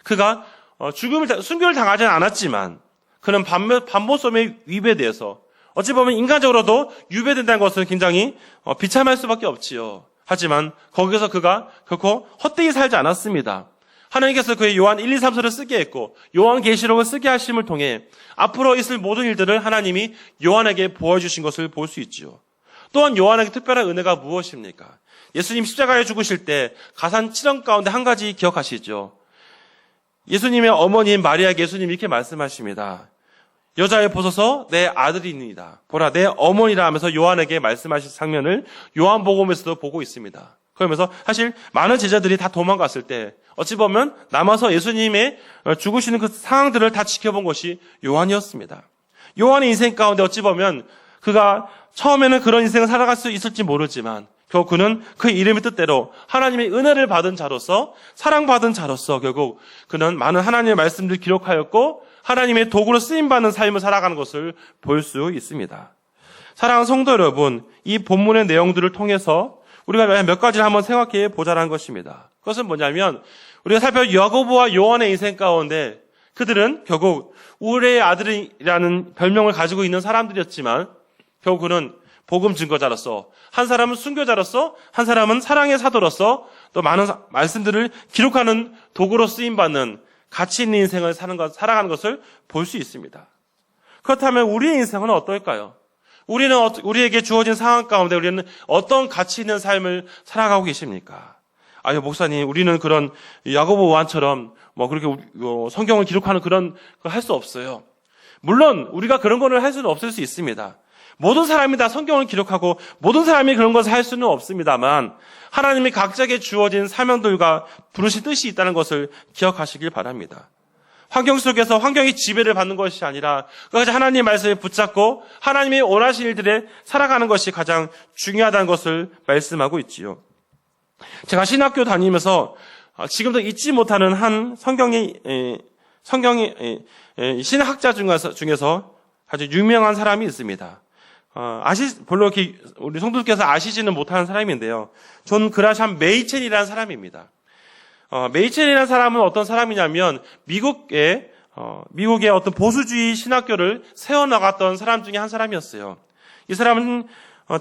그가 순교를 당하지는 않았지만 그는 반모섬의 위배돼서 어찌 보면 인간적으로도 유배된다는 것은 굉장히 비참할 수밖에 없지요. 하지만 거기서 그가 결코 헛되이 살지 않았습니다. 하나님께서 그의 요한 1, 2, 3서를 쓰게 했고 요한계시록을 쓰게 하심을 통해 앞으로 있을 모든 일들을 하나님이 요한에게 보여주신 것을 볼 수 있죠. 또한 요한에게 특별한 은혜가 무엇입니까? 예수님 십자가에 죽으실 때 가산 7원 가운데 한 가지 기억하시죠. 예수님의 어머니인 마리아에게 예수님이 이렇게 말씀하십니다. 여자에 보소서 내 아들이니이다. 보라 내 어머니라 하면서 요한에게 말씀하신 장면을 요한복음에서도 보고 있습니다. 그러면서 사실 많은 제자들이 다 도망갔을 때 어찌 보면 남아서 예수님의 죽으시는 그 상황들을 다 지켜본 것이 요한이었습니다. 요한의 인생 가운데 어찌 보면 그가 처음에는 그런 인생을 살아갈 수 있을지 모르지만 결국 그는 그 이름의 뜻대로 하나님의 은혜를 받은 자로서 사랑받은 자로서 결국 그는 많은 하나님의 말씀들을 기록하였고 하나님의 도구로 쓰임받는 삶을 살아가는 것을 볼 수 있습니다. 사랑하는 성도 여러분, 이 본문의 내용들을 통해서 우리가 몇 가지를 한번 생각해 보자는 것입니다. 그것은 뭐냐면 우리가 살펴본 야고보와 요한의 인생 가운데 그들은 결국 우레의 아들이라는 별명을 가지고 있는 사람들이었지만 결국 그는 복음 증거자로서 한 사람은 순교자로서 한 사람은 사랑의 사도로서 또 많은 말씀들을 기록하는 도구로 쓰임받는 가치 있는 인생을 살아가는 것을 볼 수 있습니다. 그렇다면 우리의 인생은 어떨까요? 우리에게 주어진 상황 가운데 우리는 어떤 가치 있는 삶을 살아가고 계십니까? 목사님, 우리는 그런 야고보 요한처럼 그렇게 성경을 기록하는 그런 걸 할 수 없어요. 물론 우리가 그런 거를 할 수는 없을 수 있습니다. 모든 사람이 다 성경을 기록하고 모든 사람이 그런 것을 할 수는 없습니다만 하나님이 각자에게 주어진 사명들과 부르신 뜻이 있다는 것을 기억하시길 바랍니다. 환경 속에서 환경이 지배를 받는 것이 아니라 그것이 하나님의 말씀에 붙잡고 하나님이 원하신 일들에 살아가는 것이 가장 중요하다는 것을 말씀하고 있지요. 제가 신학교 다니면서 지금도 잊지 못하는 한 성경의 신학자 중에서 아주 유명한 사람이 있습니다. 별로 이렇게 우리 성도들께서 아시지는 못하는 사람인데요. 존 그라샴 메이첼이라는 사람입니다. 메이첼이라는 사람은 어떤 사람이냐면 미국의 어떤 보수주의 신학교를 세워나갔던 사람 중에 한 사람이었어요. 이 사람은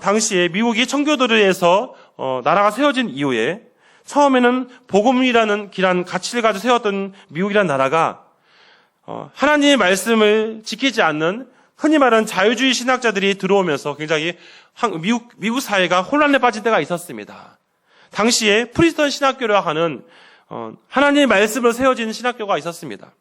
당시에 미국이 청교도를 해서 나라가 세워진 이후에 처음에는 복음이라는 길한 가치를 가지고 세웠던 미국이라는 나라가 하나님의 말씀을 지키지 않는 흔히 말하는 자유주의 신학자들이 들어오면서 굉장히 미국 사회가 혼란에 빠진 때가 있었습니다. 당시에 프리스턴 신학교라 하는 하나님의 말씀으로 세워진 신학교가 있었습니다.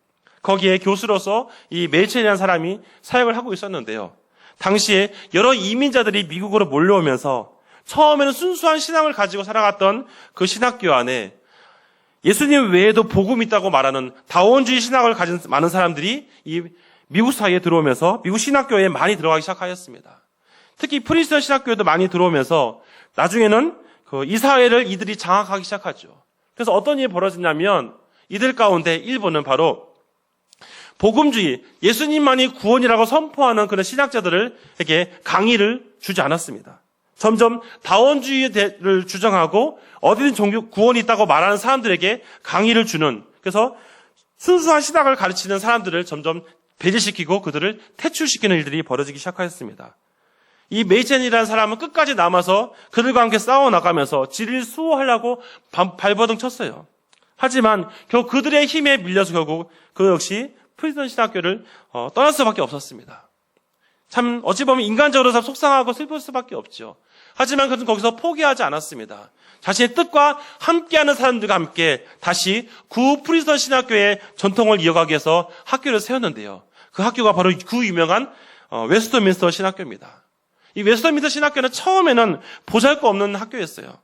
거기에 교수로서 이 메이첼이라는 사람이 사역을 하고 있었는데요. 당시에 여러 이민자들이 미국으로 몰려오면서 처음에는 순수한 신앙을 가지고 살아갔던 그 신학교 안에 예수님 외에도 복음이 있다고 말하는 다원주의 신학을 가진 많은 사람들이 이 미국 사회에 들어오면서 미국 신학교에 많이 들어가기 시작하였습니다. 특히 프리스턴 신학교에도 많이 들어오면서 나중에는 이 사회를 이들이 장악하기 시작하죠. 그래서 어떤 일이 벌어지냐면 이들 가운데 일부는 바로 복음주의, 예수님만이 구원이라고 선포하는 그런 신학자들에게 강의를 주지 않았습니다. 점점 다원주의를 주장하고 어디든 종교 구원이 있다고 말하는 사람들에게 강의를 주는, 그래서 순수한 신학을 가르치는 사람들을 점점 배제시키고 그들을 퇴출시키는 일들이 벌어지기 시작하였습니다. 이 메이첸이라는 사람은 끝까지 남아서 그들과 함께 싸워나가면서 진리를 수호하려고 발버둥 쳤어요. 하지만 결국 그들의 힘에 밀려서 결국 그 역시 프리스턴 신학교를 떠날 수밖에 없었습니다. 참 어찌 보면 인간적으로 참 속상하고 슬플 수밖에 없죠. 하지만 그는 거기서 포기하지 않았습니다. 자신의 뜻과 함께하는 사람들과 함께 다시 구 프리스턴 신학교의 전통을 이어가기 위해서 학교를 세웠는데요. 그 학교가 바로 그 유명한 웨스트민스터 신학교입니다. 이 웨스트민스터 신학교는 처음에는 보잘것없는 학교였어요.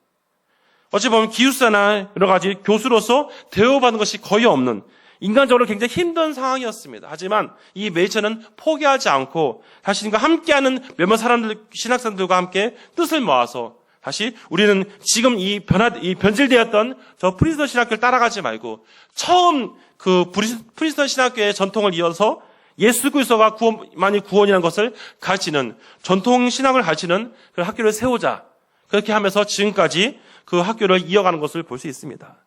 어찌 보면 기숙사나 여러 가지 교수로서 대우받는 것이 거의 없는 인간적으로 굉장히 힘든 상황이었습니다. 하지만 이 메이처는 포기하지 않고 자신과 함께하는 몇몇 사람들, 신학생들과 함께 뜻을 모아서 다시 우리는 지금 이 변질되었던 저 프린스턴 신학교를 따라가지 말고 처음 그 프린스턴 신학교의 전통을 이어서 예수 그리스도가 만이 구원이라는 것을 가르치는 전통 신학을 가르치는 그 학교를 세우자. 그렇게 하면서 지금까지 그 학교를 이어가는 것을 볼 수 있습니다.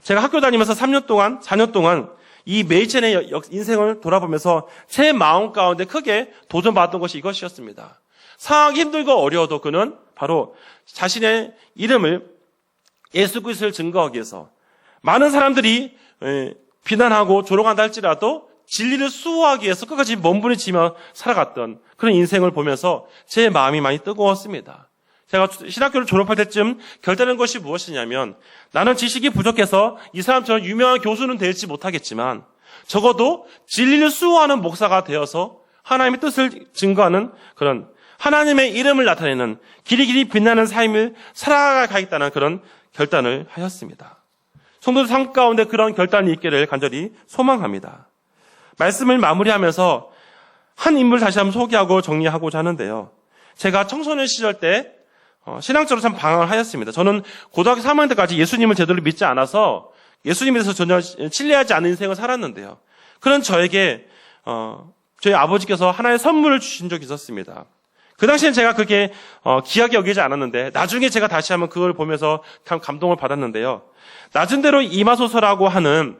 제가 학교 다니면서 4년 동안 이 메이첸의 인생을 돌아보면서 제 마음 가운데 크게 도전받았던 것이 이것이었습니다. 상황이 힘들고 어려워도 그는 바로 자신의 이름을 예수 그리스도를 증거하기 위해서 많은 사람들이 비난하고 조롱한다 할지라도 진리를 수호하기 위해서 끝까지 몸부림치며 살아갔던 그런 인생을 보면서 제 마음이 많이 뜨거웠습니다. 제가 신학교를 졸업할 때쯤 결단한 것이 무엇이냐면 나는 지식이 부족해서 이 사람처럼 유명한 교수는 되지 못하겠지만 적어도 진리를 수호하는 목사가 되어서 하나님의 뜻을 증거하는 그런 하나님의 이름을 나타내는 길이 빛나는 삶을 살아가겠다는 그런 결단을 하였습니다. 성도들 삶 가운데 그런 결단이 있기를 간절히 소망합니다. 말씀을 마무리하면서 한 인물 다시 한번 소개하고 정리하고자 하는데요. 제가 청소년 시절 때 신앙적으로 참 방황을 하였습니다. 저는 고등학교 3학년 때까지 예수님을 제대로 믿지 않아서 예수님에 대해서 전혀 신뢰하지 않은 인생을 살았는데요. 그런 저에게 저희 아버지께서 하나의 선물을 주신 적이 있었습니다. 그 당시엔 제가 그게 귀하게 여기지 않았는데 나중에 제가 다시 한번 그걸 보면서 참 감동을 받았는데요. 낮은 대로 이마소서라고 하는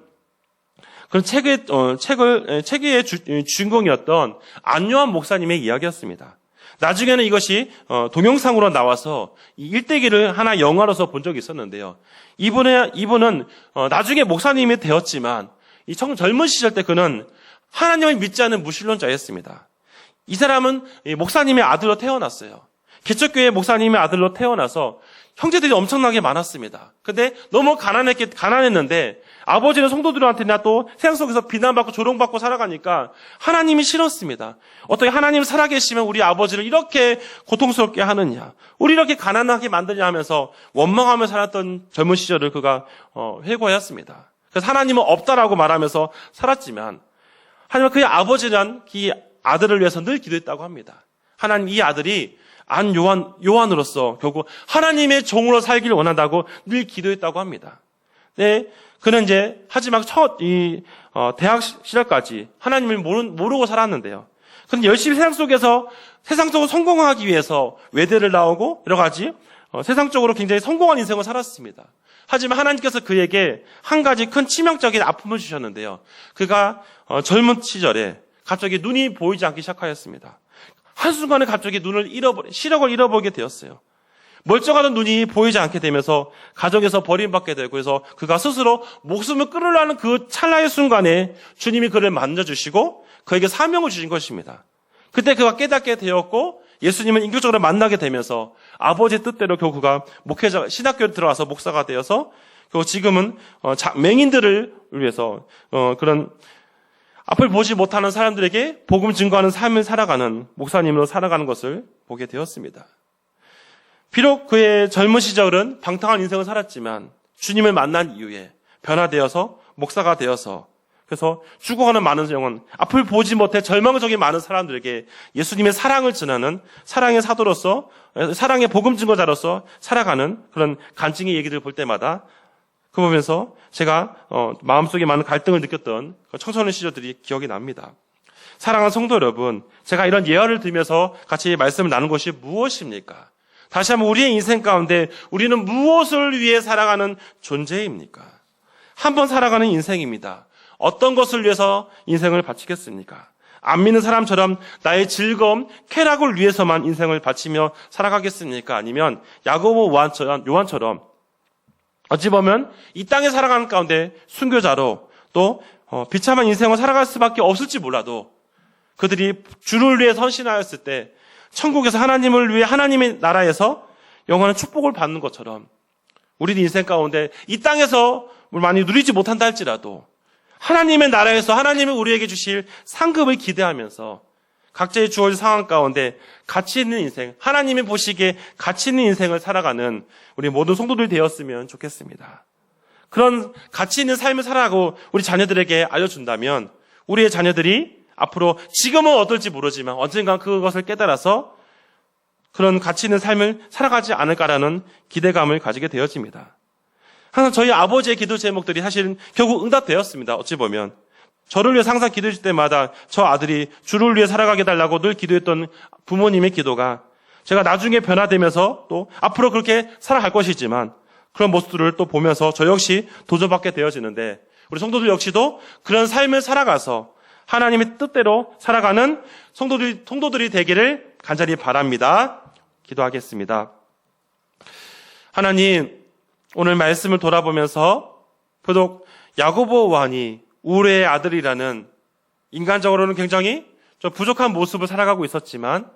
그런 책의 주인공이었던 안요한 목사님의 이야기였습니다. 나중에는 이것이 동영상으로 나와서 이 일대기를 하나 영화로서 본 적이 있었는데요. 이분은 나중에 목사님이 되었지만 이 젊은 시절 때 그는 하나님을 믿지 않는 무신론자였습니다. 이 사람은 목사님의 아들로 태어났어요. 개척교회 목사님의 아들로 태어나서 형제들이 엄청나게 많았습니다. 근데 너무 가난했는데 아버지는 성도들한테나 또 세상 속에서 비난받고 조롱받고 살아가니까 하나님이 싫었습니다. 어떻게 하나님 살아계시면 우리 아버지를 이렇게 고통스럽게 하느냐, 우리 이렇게 가난하게 만드냐 하면서 원망하며 살았던 젊은 시절을 그가 회고하였습니다. 그래서 하나님은 없다라고 말하면서 살았지만 하지만 그의 아버지는 이 아들을 위해서 늘 기도했다고 합니다. 하나님 이 아들이 요한으로서 결국 하나님의 종으로 살기를 원한다고 늘 기도했다고 합니다. 네, 그는 이제 하지만 대학 시절까지 하나님을 모르고 살았는데요. 그는 열심히 세상 속에서 세상적으로 성공하기 위해서 외대를 나오고 여러 가지 세상적으로 굉장히 성공한 인생을 살았습니다. 하지만 하나님께서 그에게 한 가지 큰 치명적인 아픔을 주셨는데요. 그가 젊은 시절에 갑자기 눈이 보이지 않기 시작하였습니다. 한순간에 갑자기 시력을 잃어버리게 되었어요. 멀쩡하던 눈이 보이지 않게 되면서 가정에서 버림받게 되고 그래서 그가 스스로 목숨을 끊으려는 그 찰나의 순간에 주님이 그를 만져주시고 그에게 사명을 주신 것입니다. 그때 그가 깨닫게 되었고 예수님을 인격적으로 만나게 되면서 아버지의 뜻대로 결국 그가 신학교에 들어와서 목사가 되어서 결국 지금은 맹인들을 위해서 그런 앞을 보지 못하는 사람들에게 복음 증거하는 삶을 살아가는 목사님으로 살아가는 것을 보게 되었습니다. 비록 그의 젊은 시절은 방탕한 인생을 살았지만 주님을 만난 이후에 변화되어서 목사가 되어서 그래서 죽어가는 많은 영혼, 앞을 보지 못해 절망적인 많은 사람들에게 예수님의 사랑을 전하는 사랑의 사도로서 사랑의 복음 증거자로서 살아가는 그런 간증의 얘기들을 볼 때마다 그 보면서 제가 마음속에 많은 갈등을 느꼈던 청소년 시절들이 기억이 납니다. 사랑하는 성도 여러분, 제가 이런 예화를 들면서 같이 말씀을 나눈 것이 무엇입니까? 다시 한번 우리의 인생 가운데 우리는 무엇을 위해 살아가는 존재입니까? 한 번 살아가는 인생입니다. 어떤 것을 위해서 인생을 바치겠습니까? 안 믿는 사람처럼 나의 즐거움, 쾌락을 위해서만 인생을 바치며 살아가겠습니까? 아니면 야고보 요한처럼 어찌 보면 이 땅에 살아가는 가운데 순교자로 또 비참한 인생을 살아갈 수밖에 없을지 몰라도 그들이 주를 위해 헌신하였을 때 천국에서 하나님을 위해 하나님의 나라에서 영원한 축복을 받는 것처럼 우리 인생 가운데 이 땅에서 많이 누리지 못한다 할지라도 하나님의 나라에서 하나님이 우리에게 주실 상급을 기대하면서 각자의 주어진 상황 가운데 가치 있는 인생, 하나님이 보시기에 가치 있는 인생을 살아가는 우리 모든 성도들이 되었으면 좋겠습니다. 그런 가치 있는 삶을 살아가고 우리 자녀들에게 알려준다면 우리의 자녀들이 앞으로 지금은 어떨지 모르지만 언젠가 그것을 깨달아서 그런 가치 있는 삶을 살아가지 않을까라는 기대감을 가지게 되어집니다. 항상 저희 아버지의 기도 제목들이 사실은 결국 응답되었습니다. 어찌 보면 저를 위해 항상 기도했을 때마다 저 아들이 주를 위해 살아가게 달라고 늘 기도했던 부모님의 기도가 제가 나중에 변화되면서 또 앞으로 그렇게 살아갈 것이지만 그런 모습들을 또 보면서 저 역시 도전받게 되어지는데 우리 성도들 역시도 그런 삶을 살아가서 하나님의 뜻대로 살아가는 성도들이 되기를 간절히 바랍니다. 기도하겠습니다. 하나님, 오늘 말씀을 돌아보면서 비록 야고보 왕이 우레의 아들이라는 인간적으로는 굉장히 좀 부족한 모습을 살아가고 있었지만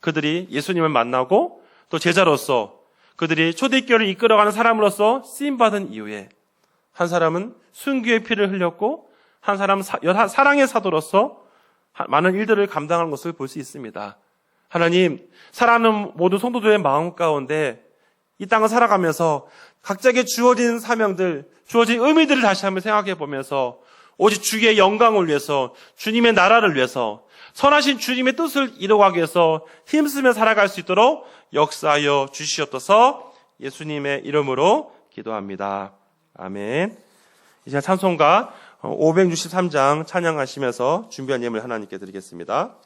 그들이 예수님을 만나고 또 제자로서 그들이 초대교회를 이끌어가는 사람으로서 쓰임받은 이후에 한 사람은 순교의 피를 흘렸고 한 사람은 사랑의 사도로서 많은 일들을 감당하는 것을 볼 수 있습니다. 하나님, 사랑하는 모든 성도들의 마음 가운데 이 땅을 살아가면서 각자에게 주어진 사명들, 주어진 의미들을 다시 한번 생각해 보면서 오직 주의 영광을 위해서, 주님의 나라를 위해서, 선하신 주님의 뜻을 이루어가기 위해서 힘쓰며 살아갈 수 있도록 역사하여 주시옵소서. 예수님의 이름으로 기도합니다. 아멘. 이제 찬송가 563장 찬양하시면서 준비한 예물 하나님께 드리겠습니다.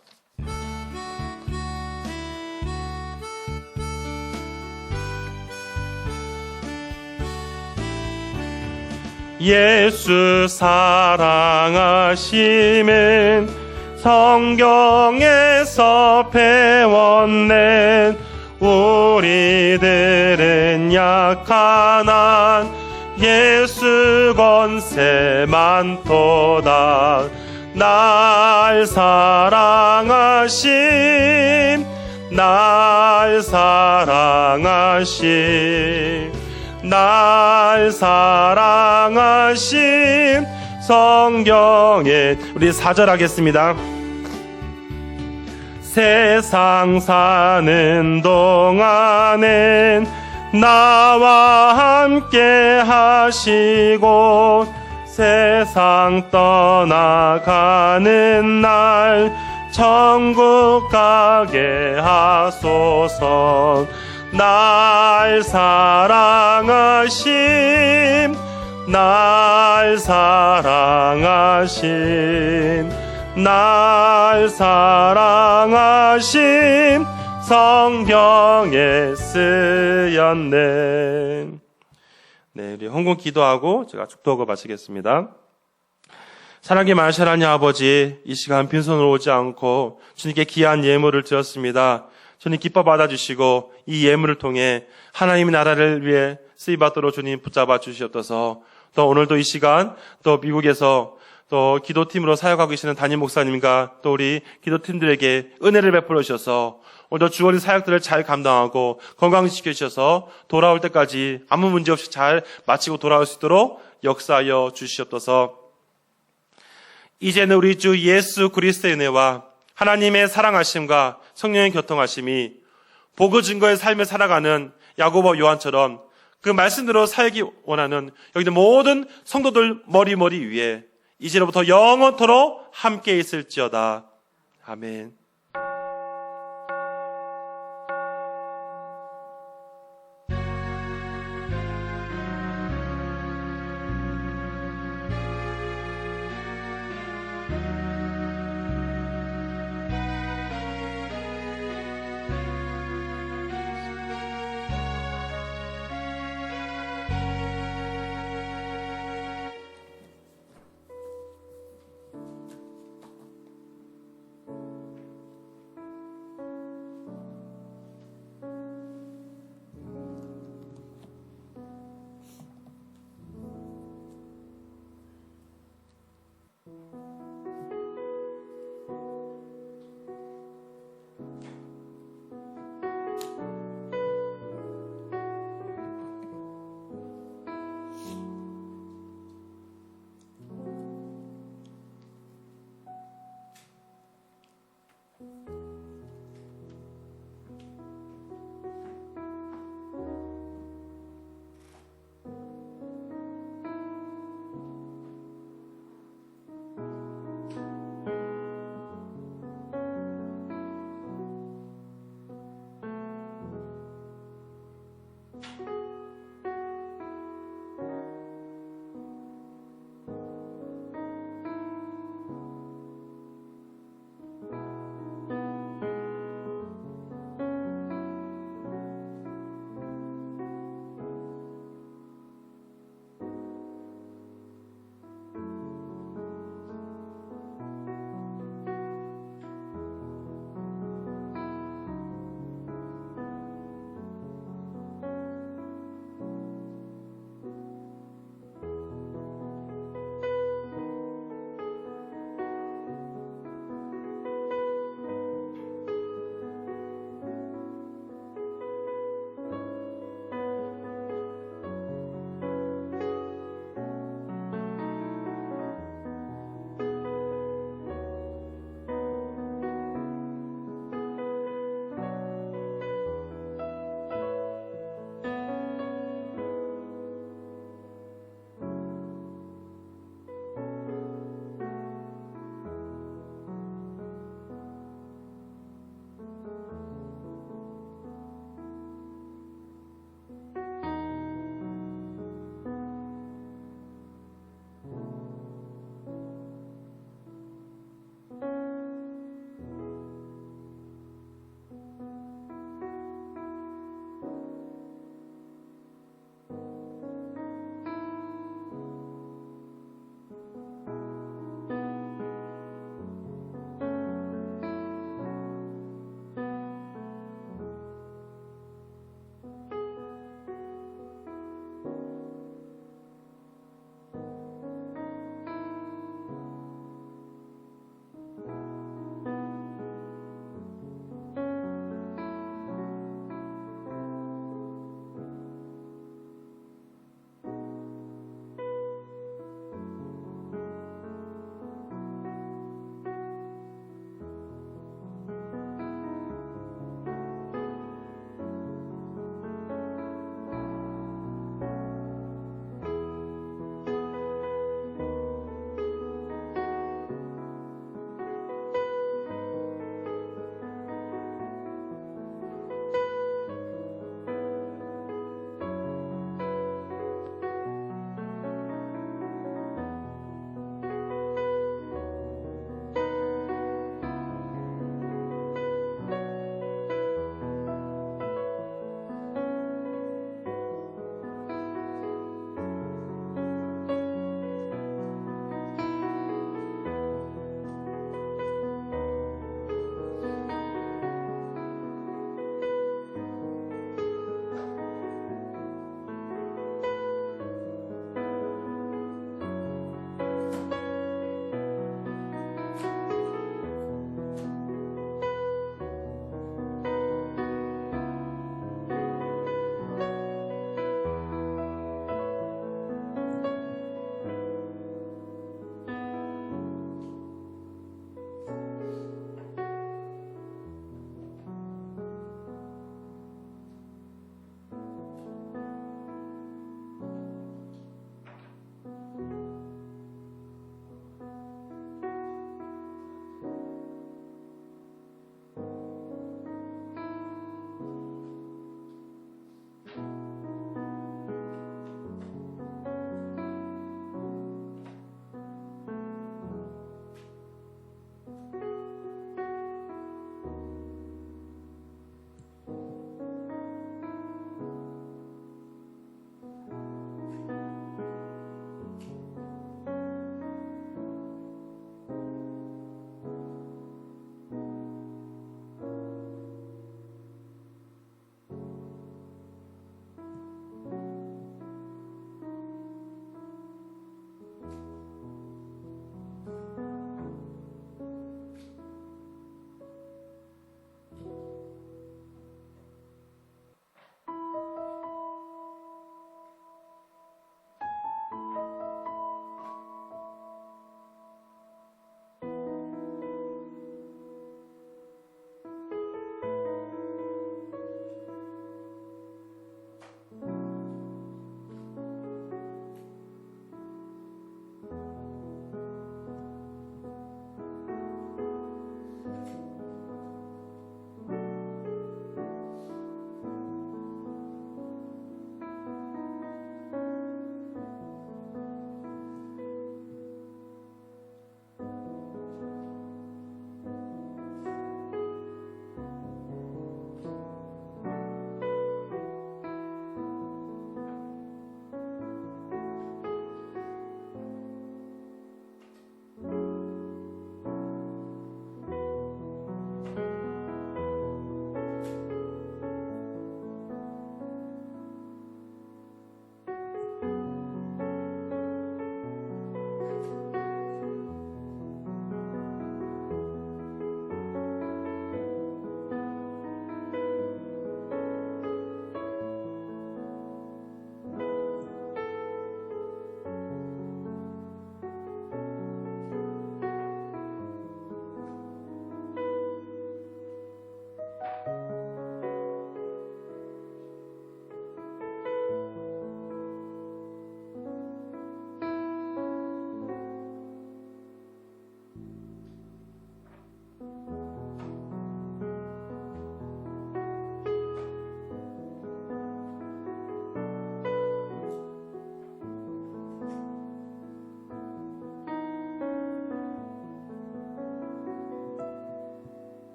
예수 사랑하심은 성경에서 배웠네. 우리들은 약하나 예수 권세 많도다. 날 사랑하심, 날 사랑하심, 날 사랑하심. 성경에 우리 4절 하겠습니다. 세상 사는 동안엔 나와 함께 하시고 세상 떠나가는 날 천국 가게 하소서. 날 사랑하심, 날 사랑하심, 날 사랑하심. 성경에 쓰였네. 네, 우리 헌금 기도하고 제가 축도하고 마치겠습니다. 사랑이 많으신 하나님 아버지, 이 시간 빈손으로 오지 않고 주님께 귀한 예물을 드렸습니다. 주님 기뻐 받아주시고 이 예물을 통해 하나님의 나라를 위해 쓰임받도록 주님 붙잡아 주시옵소서. 또 오늘도 이 시간 또 미국에서 또 기도팀으로 사역하고 계시는 담임 목사님과 또 우리 기도팀들에게 은혜를 베풀어 주셔서 오늘도 주어진 사역들을 잘 감당하고 건강시켜 주셔서 돌아올 때까지 아무 문제 없이 잘 마치고 돌아올 수 있도록 역사하여 주시옵소서. 이제는 우리 주 예수 그리스도의 은혜와 하나님의 사랑하심과 성령의 교통하심이 복음 증거의 삶을 살아가는 야고보 요한처럼 그 말씀대로 살기 원하는 여기 있는 모든 성도들 머리 위에 이제로부터 영원토록 함께 있을지어다. 아멘.